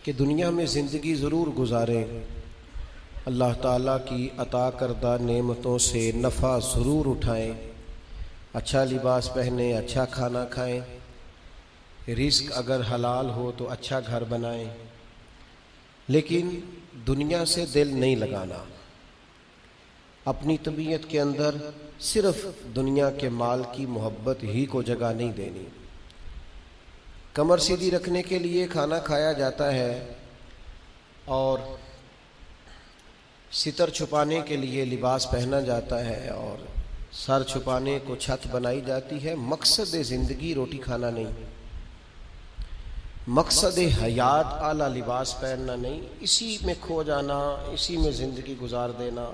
کہ دنیا میں زندگی ضرور گزاریں، اللہ تعالیٰ کی عطا کردہ نعمتوں سے نفع ضرور اٹھائیں، اچھا لباس پہنیں، اچھا کھانا کھائیں، رزق اگر حلال ہو تو اچھا گھر بنائیں، لیکن دنیا سے دل نہیں لگانا، اپنی طبیعت کے اندر صرف دنیا کے مال کی محبت ہی کو جگہ نہیں دینی۔ کمر سیدھی رکھنے کے لیے کھانا کھایا جاتا ہے اور ستر چھپانے کے لیے لباس پہنا جاتا ہے اور سر چھپانے کو چھت بنائی جاتی ہے۔ مقصد زندگی روٹی کھانا نہیں، مقصد حیات اعلیٰ لباس پہننا نہیں، اسی میں کھو جانا، اسی میں زندگی گزار دینا،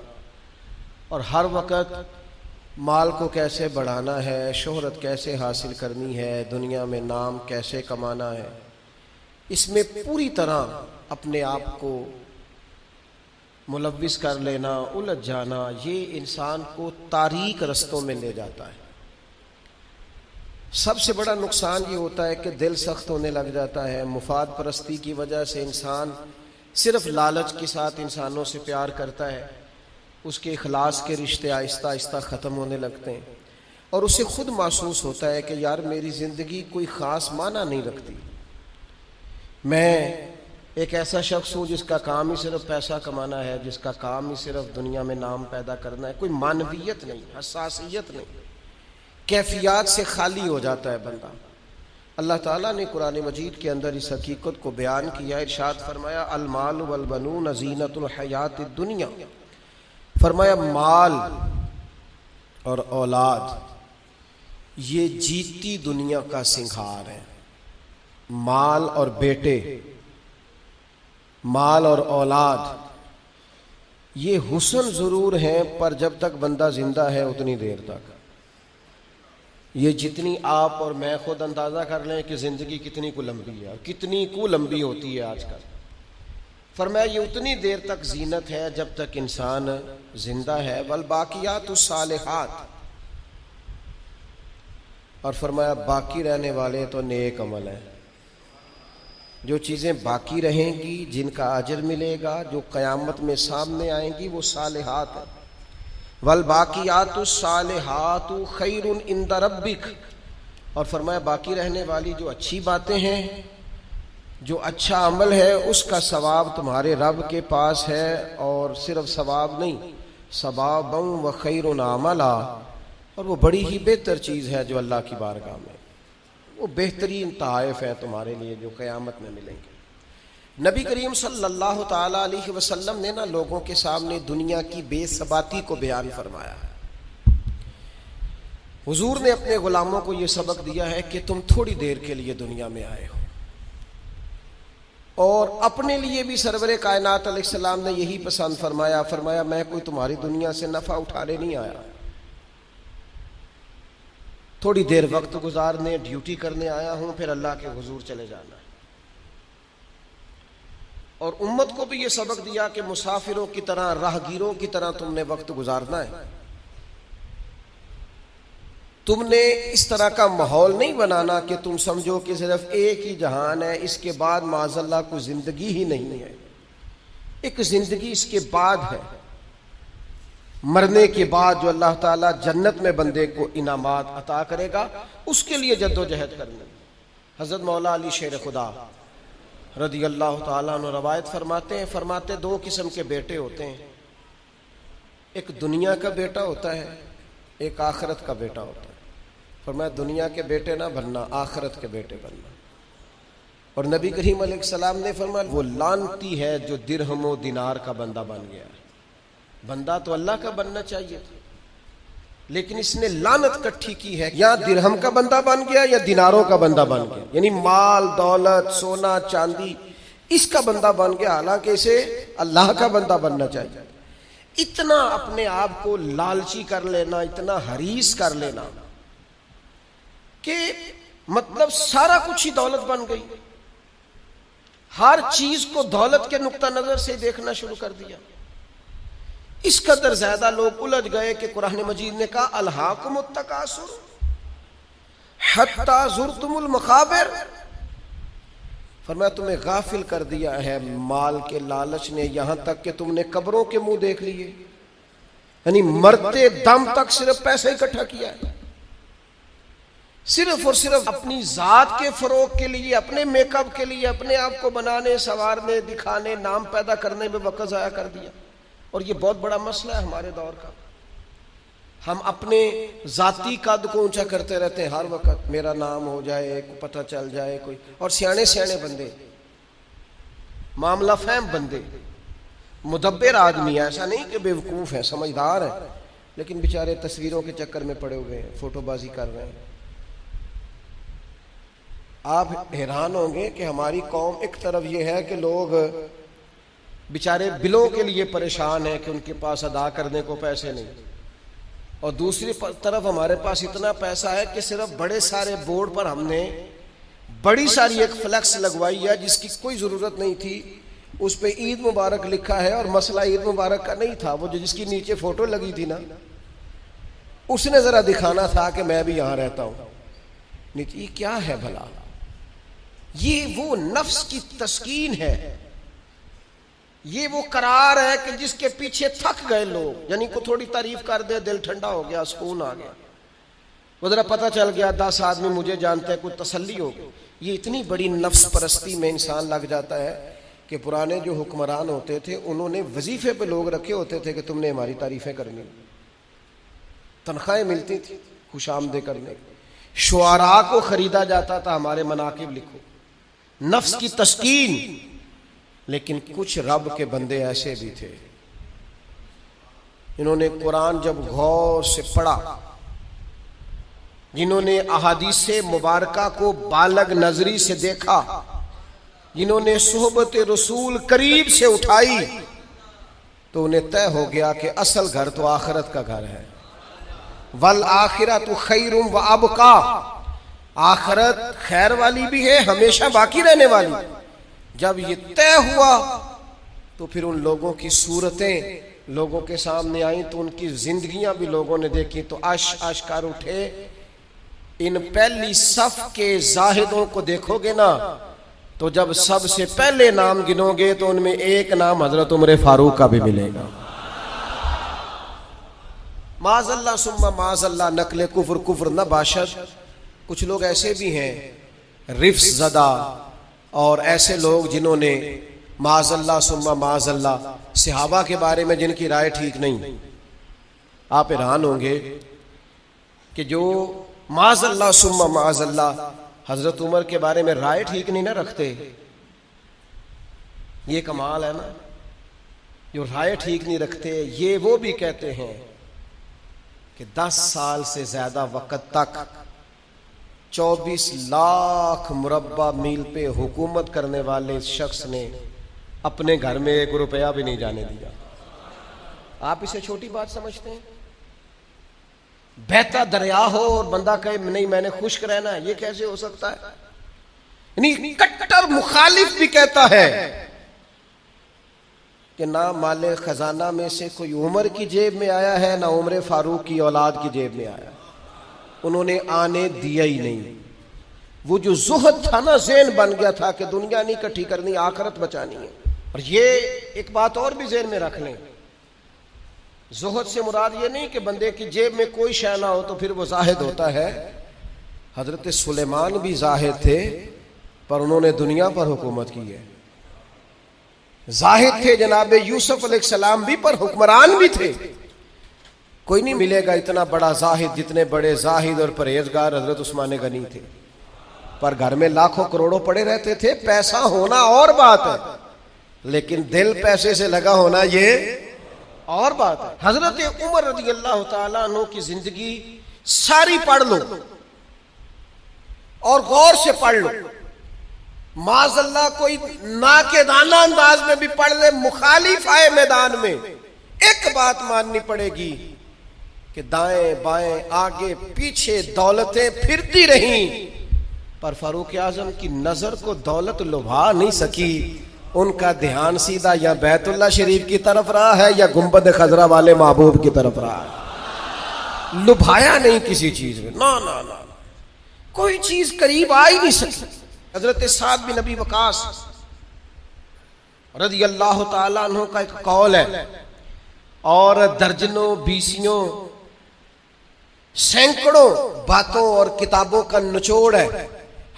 اور ہر وقت مال کو کیسے بڑھانا ہے، شہرت کیسے حاصل کرنی ہے، دنیا میں نام کیسے کمانا ہے، اس میں پوری طرح اپنے آپ کو ملوث کر لینا، الجھ جانا، یہ انسان کو تاریک رستوں میں لے جاتا ہے۔ سب سے بڑا نقصان یہ ہوتا ہے کہ دل سخت ہونے لگ جاتا ہے، مفاد پرستی کی وجہ سے انسان صرف لالچ کے ساتھ انسانوں سے پیار کرتا ہے، اس کے اخلاص کے رشتے آہستہ آہستہ ختم ہونے لگتے ہیں، اور اسے خود محسوس ہوتا ہے کہ یار میری زندگی کوئی خاص معنی نہیں رکھتی، میں ایک ایسا شخص ہوں جس کا کام ہی صرف پیسہ کمانا ہے، جس کا کام ہی صرف دنیا میں نام پیدا کرنا ہے، کوئی معنویت نہیں، حساسیت نہیں، کیفیات سے خالی ہو جاتا ہے بندہ۔ اللہ تعالیٰ نے قرآن مجید کے اندر اس حقیقت کو بیان کیا، ارشاد فرمایا المال والبنون زینت الحیات الدنیا، فرمایا مال اور اولاد یہ جیتی دنیا کا سنگھار ہے۔ مال اور بیٹے، مال اور اولاد یہ حسن ضرور ہیں، پر جب تک بندہ زندہ ہے اتنی دیر تک، یہ جتنی آپ اور میں خود اندازہ کر لیں کہ زندگی کتنی کو لمبی ہے اور کتنی کو لمبی ہوتی ہے آج کل، فرمایا یہ اتنی دیر تک زینت ہے جب تک انسان زندہ ہے، والباقیات الصالحات، اور فرمایا باقی رہنے والے تو نیک عمل ہیں، جو چیزیں باقی رہیں گی، جن کا اجر ملے گا، جو قیامت میں سامنے آئیں گی، وہ صالحات ہیں۔ والباقیات الصالحات خیر عند ربک، اور فرمایا باقی رہنے والی جو اچھی باتیں ہیں، جو اچھا عمل ہے، اس کا ثواب تمہارے رب کے پاس ہے، اور صرف ثواب نہیں، ثوابا و خیر عملا، اور وہ بڑی ہی بہتر چیز ہے جو اللہ کی بارگاہ میں، وہ بہترین تحائف ہیں تمہارے لیے جو قیامت میں ملیں گے۔ نبی کریم صلی اللہ تعالیٰ علیہ وسلم نے لوگوں کے سامنے دنیا کی بے ثباتی کو بیان فرمایا۔ حضور نے اپنے غلاموں کو یہ سبق دیا ہے کہ تم تھوڑی دیر کے لیے دنیا میں آئے ہو، اور اپنے لیے بھی سرور کائنات علیہ السلام نے یہی پسند فرمایا، فرمایا میں کوئی تمہاری دنیا سے نفع اٹھانے نہیں آیا، تھوڑی دیر وقت گزارنے، ڈیوٹی کرنے آیا ہوں، پھر اللہ کے حضور چلے جانا ہے۔ اور امت کو بھی یہ سبق دیا کہ مسافروں کی طرح، راہگیروں کی طرح تم نے وقت گزارنا ہے، تم نے اس طرح کا ماحول نہیں بنانا کہ تم سمجھو کہ صرف ایک ہی جہان ہے، اس کے بعد معاذ اللہ کوئی زندگی ہی نہیں ہے۔ ایک زندگی اس کے بعد ہے، مرنے کے بعد جو اللہ تعالیٰ جنت میں بندے کو انعامات عطا کرے گا، اس کے لیے جد و جہد کرنا۔ حضرت مولا علی شیر خدا رضی اللہ تعالیٰ عنہ روایت فرماتے ہیں، فرماتے دو قسم کے بیٹے ہوتے ہیں، ایک دنیا کا بیٹا ہوتا ہے، ایک آخرت کا بیٹا ہوتا ہے۔ فرمایا دنیا کے بیٹے نہ بننا، آخرت کے بیٹے بننا۔ اور نبی کریم علیہ السلام نے فرمایا وہ لعنتی ہے جو درہم و دینار کا بندہ بن گیا ہے۔ بندہ تو اللہ کا بننا چاہیے تھا، لیکن اس نے لعنت کٹھی کی ہے، یا درہم کا بندہ بن گیا یا دیناروں کا بندہ بن گیا، یعنی مال دولت سونا چاندی اس کا بندہ بن گیا، حالانکہ اسے اللہ کا بندہ بننا چاہیے۔ اتنا اپنے آپ کو لالچی کر لینا، اتنا حریص کر لینا کہ مطلب سارا کچھ ہی دولت بن گئی، ہر چیز کو دولت کے نقطہ نظر سے دیکھنا شروع کر دیا۔ اس قدر زیادہ لوگ الجھ گئے کہ قرآن مجید نے کہا الہاکم التکاثر حتی زرتم المقابر، فرمایا تمہیں غافل کر دیا ہے مال کے لالچ نے، یہاں تک کہ تم نے قبروں کے منہ دیکھ لیے، یعنی مرتے دم تک صرف پیسہ اکٹھا کیا ہے، صرف اور صرف اپنی ذات کے فروغ کے لیے، اپنے میک اپ کے لیے، اپنے آپ کو بنانے سنوارنے دکھانے نام پیدا کرنے میں وقت ضائع کر دیا۔ اور یہ بہت بڑا مسئلہ ہے ہمارے دور کا، ہم اپنے ذاتی قد کو اونچا کرتے رہتے ہیں ہر وقت، میرا نام ہو جائے، پتہ چل جائے کوئی، اور سیانے سیانے بندے، معاملہ فہم بندے، مدبر آدمی، ایسا نہیں کہ بے وقوف ہیں، سمجھدار ہیں، لیکن بیچارے تصویروں کے چکر میں پڑے ہوئے ہیں، فوٹو بازی کر رہے ہیں۔ آپ حیران ہوں گے کہ ہماری قوم ایک طرف یہ ہے کہ لوگ بیچارے بلوں کے لیے پریشان ہیں کہ ان کے پاس ادا کرنے کو پیسے نہیں، اور دوسری طرف ہمارے پاس اتنا پیسہ ہے کہ صرف بڑے سارے بورڈ پر ہم نے بڑی ساری ایک فلیکس لگوائی ہے جس کی کوئی ضرورت نہیں تھی، اس پہ عید مبارک لکھا ہے، اور مسئلہ عید مبارک کا نہیں تھا، وہ جو جس کی نیچے فوٹو لگی تھی نا، اس نے ذرا دکھانا تھا کہ میں بھی یہاں رہتا ہوں۔ نیچے یہ کیا ہے بھلا؟ یہ وہ نفس کی تسکین ہے، یہ وہ قرار ہے کہ جس کے پیچھے تھک گئے لوگ، یعنی کو تھوڑی تعریف کر دے دل ٹھنڈا ہو گیا، سکون آ گیا، وہ ذرا پتہ چل گیا 10 آدمی مجھے جانتے ہیں، کوئی تسلی ہو گئی۔ یہ اتنی بڑی نفس پرستی میں انسان لگ جاتا ہے کہ پرانے جو حکمران ہوتے تھے انہوں نے وظیفے پہ لوگ رکھے ہوتے تھے کہ تم نے ہماری تعریفیں کرنی، تنخواہیں ملتی تھی خوش آمدے کرنے، شعراء کو خریدا جاتا تھا ہمارے مناقب لکھو، نفس کی تسکین۔ لیکن کچھ رب کے بندے ایسے بھی تھے جنہوں نے قرآن جب غور سے پڑھا، جنہوں نے احادیث مبارکہ کو بالغ نظری سے دیکھا، جنہوں نے صحبت رسول قریب سے اٹھائی، تو انہیں طے ہو گیا کہ اصل گھر تو آخرت کا گھر ہے، والآخرۃ خیر وابقیٰ، آخرت خیر والی بھی ہے، ہمیشہ باقی رہنے والی۔ جب یہ طے ہوا تو پھر ان لوگوں کی صورتیں لوگوں کے سامنے آئیں، تو ان کی زندگیاں بھی لوگوں نے دیکھی، تو عش کر اٹھے۔ ان پہلی صف کے زاہدوں کو دیکھو گے نا، تو جب سب سے پہلے نام گنو گے تو ان میں ایک نام حضرت عمر فاروق کا بھی ملے گا۔ معاذ اللہ ثم معاذ اللہ، نقل کفر نہ باشد۔ کچھ لوگ ایسے بھی ہیں رفس زدہ، اور ایسے لوگ جنہوں نے معاذ اللہ ثم معاذ اللہ صحابہ کے بارے میں جن کی رائے ٹھیک نہیں۔ آپ حیران ہوں گے کہ جو معاذ اللہ ثم معاذ اللہ حضرت عمر کے بارے میں رائے ٹھیک نہیں نہ رکھتے، یہ کمال ہے نا، جو رائے ٹھیک نہیں رکھتے، یہ وہ بھی کہتے ہیں کہ 10 سال سے زیادہ وقت تک 24 لاکھ مربع میل پہ حکومت کرنے والے شخص نے اپنے گھر میں 1 روپیہ بھی نہیں جانے دیا۔ آپ اسے چھوٹی بات سمجھتے ہیں؟ بہتا دریا ہو اور بندہ کہے نہیں میں نے خشک رہنا ہے، یہ کیسے ہو سکتا ہے؟ یعنی کٹر مخالف بھی کہتا ہے کہ نہ مال خزانہ میں سے کوئی عمر کی جیب میں آیا ہے، نہ عمر فاروق کی اولاد کی جیب میں آیا، انہوں نے آنے دیا ہی نہیں۔ وہ جو زہد تھا نا، ذہن بن گیا تھا کہ دنیا نہیں کٹھی کرنی، آخرت بچانی ہے۔ اور یہ ایک بات اور بھی ذہن میں رکھ لیں، زہد سے مراد یہ نہیں کہ بندے کی جیب میں کوئی شے نہ ہو تو پھر وہ زاہد ہوتا ہے۔ حضرت سلیمان بھی زاہد تھے، پر انہوں نے دنیا پر حکومت کی ہے۔ زاہد تھے جناب یوسف علیہ السلام بھی، پر حکمران بھی تھے۔ کوئی نہیں ملے گا اتنا بڑا زاہد جتنے بڑے زاہد اور پرہیزگار حضرت عثمان غنی تھے، پر گھر میں لاکھوں کروڑوں پڑے رہتے تھے۔ پیسہ ہونا اور بات ہے، لیکن دل پیسے سے لگا ہونا یہ اور بات ہے۔ حضرت عمر رضی اللہ تعالیٰ عنہ کی زندگی ساری پڑھ لو اور غور سے پڑھ لو، معاذ اللہ کوئی ناقدانہ انداز میں بھی پڑھ لے، مخالف آئے میدان میں، ایک بات ماننی پڑے گی کہ دائیں بائیں آگے پیچھے دولتیں پھرتی رہیں، پر فاروق اعظم کی نظر کو دولت لبھا نہیں سکی۔ ان کا دھیان سیدھا یا بیت اللہ شریف کی طرف رہا ہے یا گنبد خضرا والے محبوب کی طرف رہا ہے، لبھایا نہیں کسی چیز میں، نا نا نا، کوئی چیز قریب آ ہی نہیں سکتی۔ حضرت سعد بن ابی وقاص رضی اللہ تعالیٰ عنہ کا ایک قول ہے اور درجنوں بیسیوں سینکڑوں باتوں اور کتابوں کا نچوڑ ہے.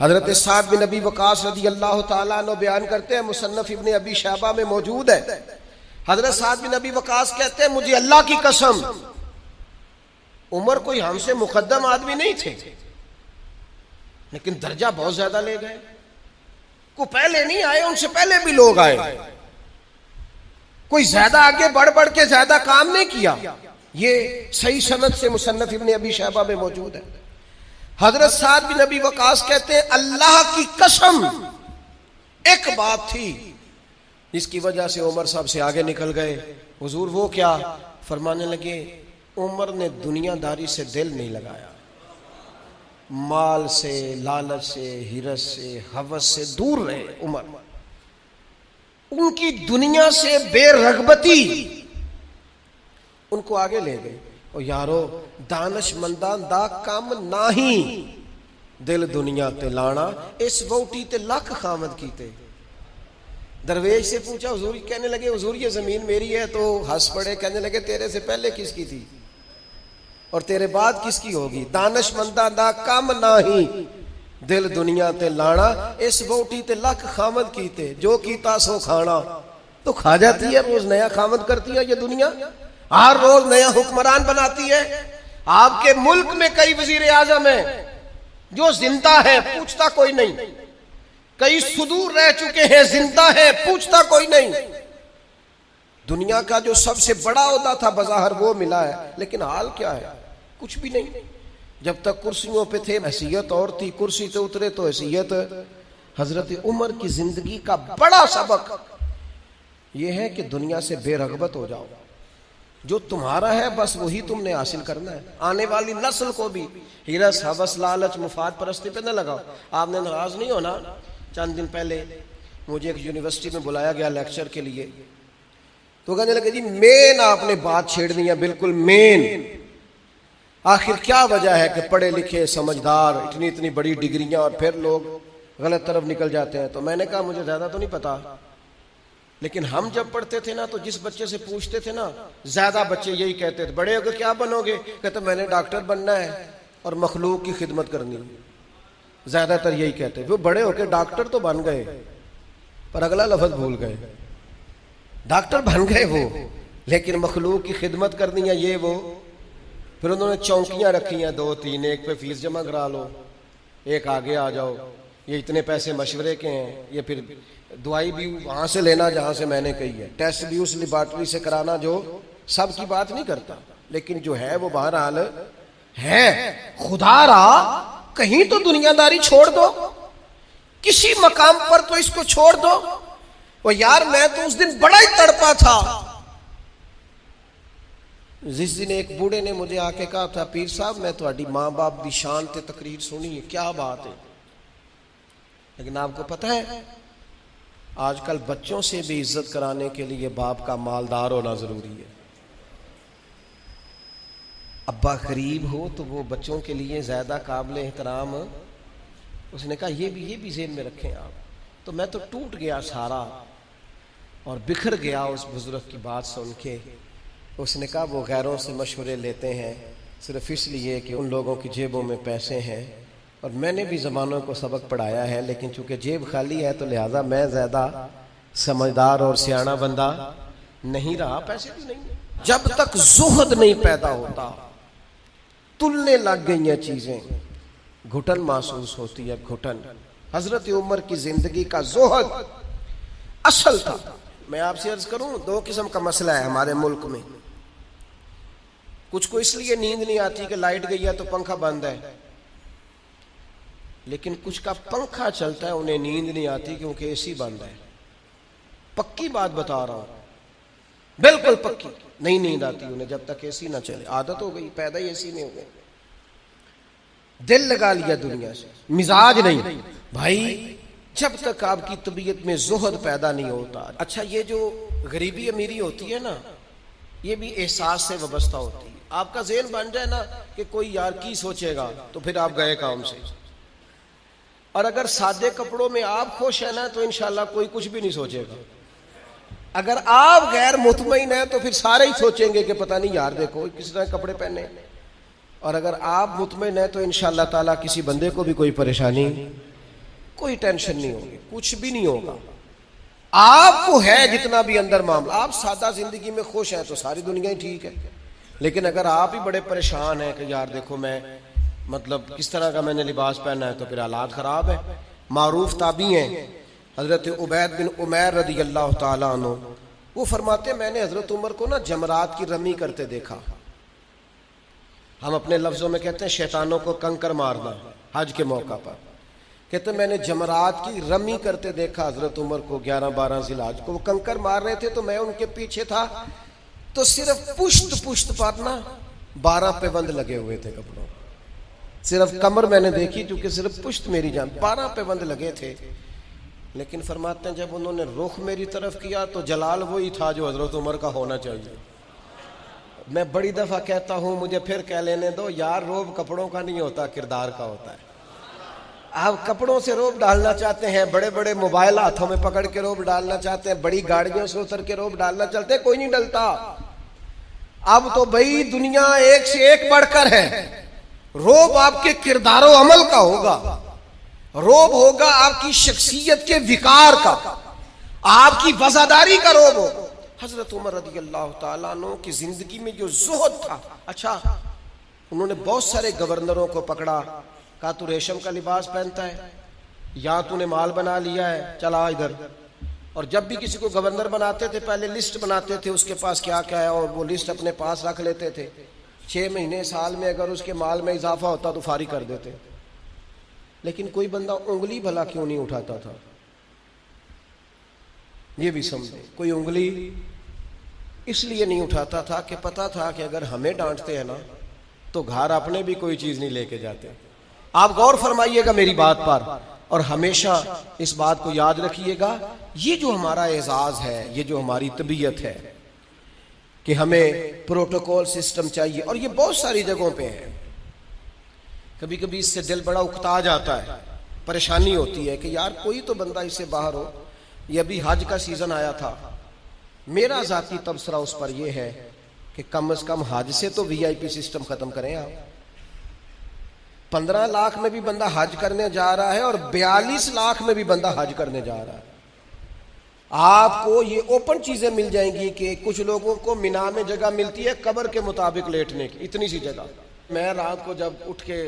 حضرت سعد بن ابی وقاص رضی اللہ تعالیٰ عنہ بیان کرتے ہیں، مصنف ابن ابی شیبہ میں موجود ہے. حضرت سعد بن ابی وقاص کہتے ہیں مجھے اللہ کی قسم عمر کوئی ہم سے مقدم آدمی نہیں تھے، لیکن درجہ بہت زیادہ لے گئے. کو پہلے نہیں آئے، ان سے پہلے بھی لوگ آئے، کوئی زیادہ آگے بڑھ بڑھ کے زیادہ کام نہیں کیا. یہ صحیح سند سے مصنف ابن ابی شیبہ میں موجود ہے. حضرت سعد بن ابی وقاص کہتے ہیں اللہ کی قسم ایک بات تھی جس کی وجہ سے عمر صاحب سے آگے نکل گئے. حضور وہ کیا؟ فرمانے لگے عمر نے دنیا داری سے دل نہیں لگایا، مال سے، لالچ سے، ہرس سے، ہوس سے دور رہے. عمر ان کی دنیا سے بے رغبتی ان کو آگے لے گئے. اور یارو دانش مندان دا کام نہیں، دل دنیا تے لانا اس ووٹی تے لکھ خامد کیتے. درویش سے پوچھا حضور، کہنے لگے حضور یہ زمین میری ہے، تو ہنس پڑے، کہنے لگے تیرے سے پہلے کس کی تھی اور تیرے بعد کس کی ہوگی؟ دانش مندہ دا کام نہیں، دل دنیا تے لانا اس ووٹی تے لکھ خامد کیتے. جو کیتا سو کھانا، تو کھا جاتی ہے، روز نیا خامد کرتی ہے یہ دنیا، ہر روز نیا حکمران بناتی ہے. آپ کے ملک میں کئی وزیر اعظم ہیں جو زندہ ہے، پوچھتا کوئی نہیں. کئی صدور رہ چکے ہیں، زندہ ہے، پوچھتا کوئی نہیں. دنیا کا جو سب سے بڑا عہدہ تھا بظاہر وہ ملا ہے، لیکن حال کیا ہے؟ کچھ بھی نہیں. جب تک کرسیوں پہ تھے حیثیت اور تھی، کرسی سے اترے تو حیثیت. حضرت عمر کی زندگی کا بڑا سبق یہ ہے کہ دنیا سے بے رغبت ہو جاؤ. جو تمہارا ہے بس وہی تم نے حاصل کرنا ہے. آنے والی نسل کو بھی ہرس، ہوس، لالچ، مفاد پرستی پہ نہ لگاؤ. آپ نے ناراض نہیں ہونا، چند دن پہلے مجھے ایک یونیورسٹی میں بلایا گیا لیکچر کے لیے، تو کہنے لگے جی مین آپ نے بات چھیڑ دی ہے، بالکل مین. آخر کیا وجہ ہے کہ پڑھے لکھے سمجھدار اتنی بڑی ڈگریاں اور پھر لوگ غلط طرف نکل جاتے ہیں؟ تو میں نے کہا مجھے زیادہ تو نہیں پتا، لیکن ہم جب پڑھتے تھے نا تو جس بچے سے پوچھتے تھے نا، زیادہ بچے یہی کہتے تھے بڑے ہو کے کیا بنو گے؟ کہتے میں نے ڈاکٹر بننا ہے اور مخلوق کی خدمت کرنی. زیادہ تر یہی کہتے. وہ بڑے ہو کے ڈاکٹر تو بن گئے پر اگلا لفظ بھول گئے. ڈاکٹر بن گئے وہ، لیکن مخلوق کی خدمت کرنی ہے یہ وہ. پھر انہوں نے چونکیاں رکھی ہیں 2-3، ایک پہ فیس جمع کرا لو، ایک آگے آ جاؤ، یہ اتنے پیسے مشورے کے ہیں، یہ پھر دوائی بھی وہاں سے لینا جہاں سے میں نے کہی ہے، ٹیسٹ بھی اس لیبارٹری سے کرانا جو سب کی بات نہیں کرتا، لیکن جو ہے وہ بہرحال ہے. خدا را کہیں تو دنیا داری چھوڑ دو، کسی مقام پر تو اس کو چھوڑ دو. اور یار میں تو اس دن بڑا ہی تڑپا تھا جس دن ایک بوڑھے نے مجھے آ کے کہا تھا پیر صاحب میں تہاڈی ماں باپ دی شان تے تقریر سنی ہے، کیا بات ہے. لیکن آپ کو پتہ ہے آج کل بچوں سے بھی عزت کرانے کے لیے باپ کا مالدار ہونا ضروری ہے. ابا غریب ہو تو وہ بچوں کے لیے زیادہ قابل احترام. اس نے کہا یہ بھی ذہن میں رکھیں آپ. تو میں تو ٹوٹ گیا سارا اور بکھر گیا اس بزرگ کی بات سن کے. اس نے کہا وہ غیروں سے مشورے لیتے ہیں صرف اس لیے کہ ان لوگوں کی جیبوں میں پیسے ہیں، اور میں نے بھی زمانوں کو سبق پڑھایا ہے، لیکن چونکہ جیب خالی ہے تو لہٰذا میں زیادہ سمجھدار اور سیاںا بندہ نہیں رہا. پیسے بھی نہیں. جب تک زہد نہیں پیدا ہوتا تلنے لگ گئی ہیں چیزیں، گھٹن محسوس ہوتی ہے، گھٹن. حضرت عمر کی زندگی کا زہد اصل تھا. میں آپ سے عرض کروں 2 قسم کا مسئلہ ہے ہمارے ملک میں. کچھ کو اس لیے نیند نہیں آتی کہ لائٹ گئی ہے تو پنکھا بند ہے، لیکن کچھ کا پنکھا چلتا ہے انہیں نیند نہیں آتی کیونکہ اے سی بند ہے. پکی بات بتا رہا ہوں، بالکل پکی. نہیں نیند آتی انہیں جب تک اے سی نہ چلے. عادت ہو گئی، پیدا ہی اے سی میں ہو گئے، دل لگا لیا دنیا سے، مزاج نہیں. بھائی جب تک آپ کی طبیعت میں زہد پیدا نہیں ہوتا. اچھا یہ جو غریبی امیری ہوتی ہے نا، یہ بھی احساس سے وابستہ ہوتی ہے. آپ کا ذہن بن جائے نا کہ کوئی یار کی سوچے گا تو پھر آپ گئے کام سے. اور اگر سادے کپڑوں میں آپ خوش ہیں نا تو انشاءاللہ کوئی کچھ بھی نہیں سوچے گا. اگر آپ غیر مطمئن ہیں تو پھر سارے ہی سوچیں گے کہ پتہ نہیں یار دیکھو کس طرح کپڑے پہنے. اور اگر آپ مطمئن ہیں تو انشاءاللہ تعالیٰ کسی بندے کو بھی کوئی پریشانی کوئی ٹینشن نہیں ہوگی, کچھ بھی نہیں ہوگا. آپ کو ہے جتنا بھی اندر معاملہ, آپ سادہ زندگی میں خوش ہیں تو ساری دنیا ہی ٹھیک ہے. لیکن اگر آپ ہی بڑے پریشان ہیں کہ یار دیکھو میں مطلب کس طرح کا میں نے لباس پہنا ہے تو پھر حالات خراب ہے. معروف تابعی ہیں حضرت عبید بن عمیر رضی اللہ تعالیٰ عنہ, وہ فرماتے ہیں میں نے حضرت عمر کو نا جمرات کی رمی کرتے دیکھا. ہم اپنے لفظوں میں کہتے ہیں شیطانوں کو کنکر مارنا حج کے موقع پر. کہتے ہیں میں نے جمرات کی رمی کرتے دیکھا حضرت عمر کو 11-12 ذی الحج کو. وہ کنکر مار رہے تھے تو میں ان کے پیچھے تھا, تو صرف پشت پر نا 12 پیوند لگے ہوئے تھے کپڑوں. صرف کمر میں نے دیکھی کیونکہ صرف پشت میری جان 12 پیوند لگے تھے. لیکن فرماتے ہیں جب انہوں نے رخ میری طرف کیا تو جلال وہی تھا جو حضرت عمر کا ہونا چاہیے. میں بڑی دفعہ کہتا ہوں, مجھے پھر کہہ لینے دو, یار روب کپڑوں کا نہیں ہوتا کردار کا ہوتا ہے. آپ کپڑوں سے روب ڈالنا چاہتے ہیں, بڑے بڑے موبائل ہاتھوں میں پکڑ کے روب ڈالنا چاہتے ہیں, بڑی گاڑیوں سے اتر کے روب ڈالنا چاہتے ہیں, کوئی نہیں ڈلتا. اب تو بھئی دنیا ایک سے ایک بڑھ کر ہے. روب آپ کے کردار و عمل کا ہوگا, روب ہوگا آپ کی شخصیت کے وقار کا, آپ کی وفاداری کا روب ہوگا. حضرت عمر رضی اللہ تعالیٰ عنہ کی زندگی میں جو زہد تھا, اچھا انہوں نے بہت سارے گورنروں کو پکڑا, کہا تو ریشم کا لباس پہنتا ہے یا تو نے مال بنا لیا ہے, چلا ادھر. اور جب بھی کسی کو گورنر بناتے تھے پہلے لسٹ بناتے تھے اس کے پاس کیا کیا ہے, اور وہ لسٹ اپنے پاس رکھ لیتے تھے. 6 مہینے سال میں اگر اس کے مال میں اضافہ ہوتا تو فارغ کر دیتے. لیکن کوئی بندہ انگلی بھلا کیوں نہیں اٹھاتا تھا, یہ بھی سمجھے. کوئی انگلی اس لیے نہیں اٹھاتا تھا کہ پتا تھا کہ اگر ہمیں ڈانٹتے ہیں نا تو گھر اپنے بھی کوئی چیز نہیں لے کے جاتے. آپ غور فرمائیے گا میری بات پر, اور ہمیشہ اس بات کو یاد رکھیے گا, یہ جو ہمارا اعزاز ہے, یہ جو ہماری طبیعت ہے کہ ہمیں پروٹوکول سسٹم چاہیے, اور یہ بہت ساری جگہوں پہ ہے. کبھی کبھی اس سے دل بڑا اکتا جاتا ہے, پریشانی ہوتی ہے کہ یار کوئی تو بندہ اس سے باہر ہو. یہ ابھی حج کا سیزن آیا تھا, میرا ذاتی تبصرہ اس پر یہ ہے کہ کم از کم حج سے تو وی آئی پی سسٹم ختم کریں. آپ 15 لاکھ میں بھی بندہ حج کرنے جا رہا ہے اور 42 لاکھ میں بھی بندہ حج کرنے جا رہا ہے. آپ کو یہ اوپن چیزیں مل جائیں گی کہ کچھ لوگوں کو مینا میں جگہ ملتی ہے قبر کے مطابق لیٹنے کی, اتنی سی جگہ. میں رات کو جب اٹھ کے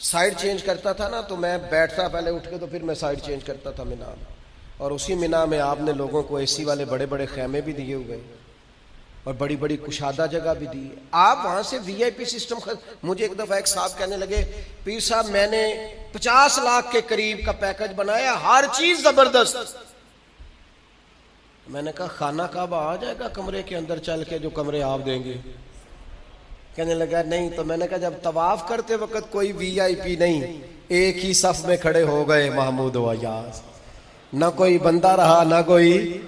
سائڈ چینج کرتا تھا نا تو میں بیٹھتا پہلے اٹھ کے, تو پھر میں سائڈ چینج کرتا تھا مینا میں. اور اسی مینا میں آپ نے لوگوں کو اے سی والے بڑے بڑے خیمے بھی دیے ہوئے اور بڑی بڑی کشادہ جگہ بھی دی. آپ وہاں سے وی آئی پی سسٹم مجھے ایک دفعہ ایک صاحب کہنے لگے, پیر صاحب میں نے 50 لاکھ کے قریب کا پیکج بنایا, ہر چیز زبردست. میں نے کہا خانہ کعبہ آ جائے گا کمرے کے اندر چل کے جو کمرے آپ دیں گے؟ کہنے لگا نہیں. تو میں نے کہا جب طواف کرتے وقت کوئی وی آئی پی نہیں, ایک ہی صف میں کھڑے ہو گئے محمود و ایاز, نہ کوئی بندہ رہا نہ کوئی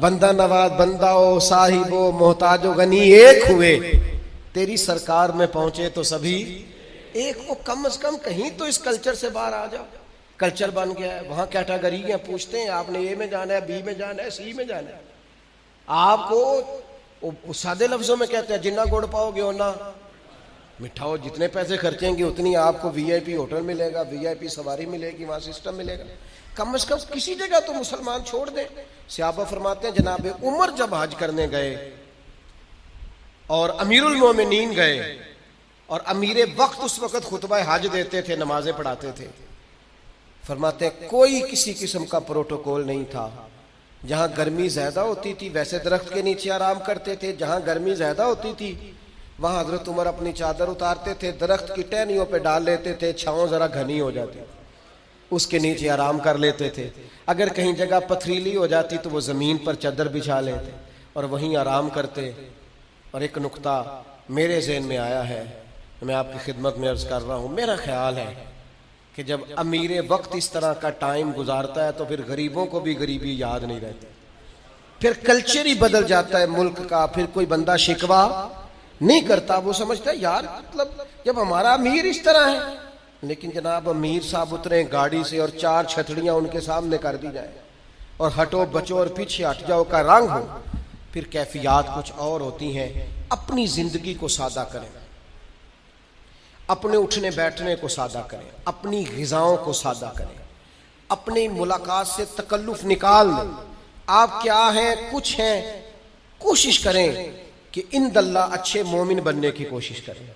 بندہ نواز, بندہ و صاحب و محتاج و غنی ایک ہوئے, تیری سرکار میں پہنچے تو سبھی ایک. وہ کم از کم کہیں تو اس کلچر سے باہر آ جاؤ. کلچر بن گیا ہے, وہاں کیٹاگری ہیں, پوچھتے ہیں آپ نے اے میں جانا ہے, بی میں جانا ہے, سی میں جانا ہے. آپ کو سادے لفظوں میں کہتے ہیں جنہ گڑ پاؤ گے اونا میٹھا ہو, جتنے پیسے خرچیں گے اتنی آپ کو وی آئی پی ہوٹل ملے گا, وی آئی پی سواری ملے گی, وہاں سسٹم ملے گا. کم از کم کسی جگہ تو مسلمان چھوڑ دیں. صحابہ فرماتے ہیں جناب عمر جب حج کرنے گئے اور امیر المومنین گئے, اور امیر وقت اس وقت خطبہ حج دیتے تھے, نمازیں پڑھاتے تھے, فرماتے ہیں کوئی کسی قسم کا پروٹوکول نہیں تھا. جہاں گرمی زیادہ ہوتی تھی ویسے درخت کے نیچے آرام کرتے تھے, جہاں گرمی زیادہ ہوتی تھی وہاں حضرت عمر اپنی چادر اتارتے تھے, درخت کی ٹہنیوں پہ ڈال لیتے تھے, چھاؤں ذرا گھنی ہو جاتی, اس کے نیچے آرام کر لیتے تھے. اگر کہیں جگہ پتھریلی ہو جاتی تو وہ زمین پر چادر بچھا لیتے اور وہیں آرام کرتے. اور ایک نقطہ میرے ذہن میں آیا ہے, میں آپ کی خدمت میں عرض کر رہا ہوں, میرا خیال ہے کہ جب امیر وقت اس طرح کا ٹائم گزارتا ہے تو پھر غریبوں کو بھی غریبی یاد نہیں رہتی, پھر کلچر ہی بدل جاتا ہے ملک کا. پھر کوئی بندہ شکوہ نہیں کرتا, وہ سمجھتا ہے یار مطلب جب ہمارا امیر اس طرح ہے لیکن جناب امیر صاحب اتریں گاڑی سے اور 4 چھتڑیاں ان کے سامنے کر دی جائیں اور ہٹو بچو اور پیچھے ہٹ جاؤ کا رنگ ہو، پھر کیفیات کچھ اور ہوتی ہیں۔ اپنی زندگی کو سادہ کریں، اپنے اٹھنے بیٹھنے کو سادہ کریں، اپنی غذاؤں کو سادہ کریں، اپنی ملاقات سے تکلف نکال دیں۔ آپ کیا ہیں، کچھ ہیں، کوشش کریں کہ ان اللہ اچھے مومن بننے کی کوشش کریں۔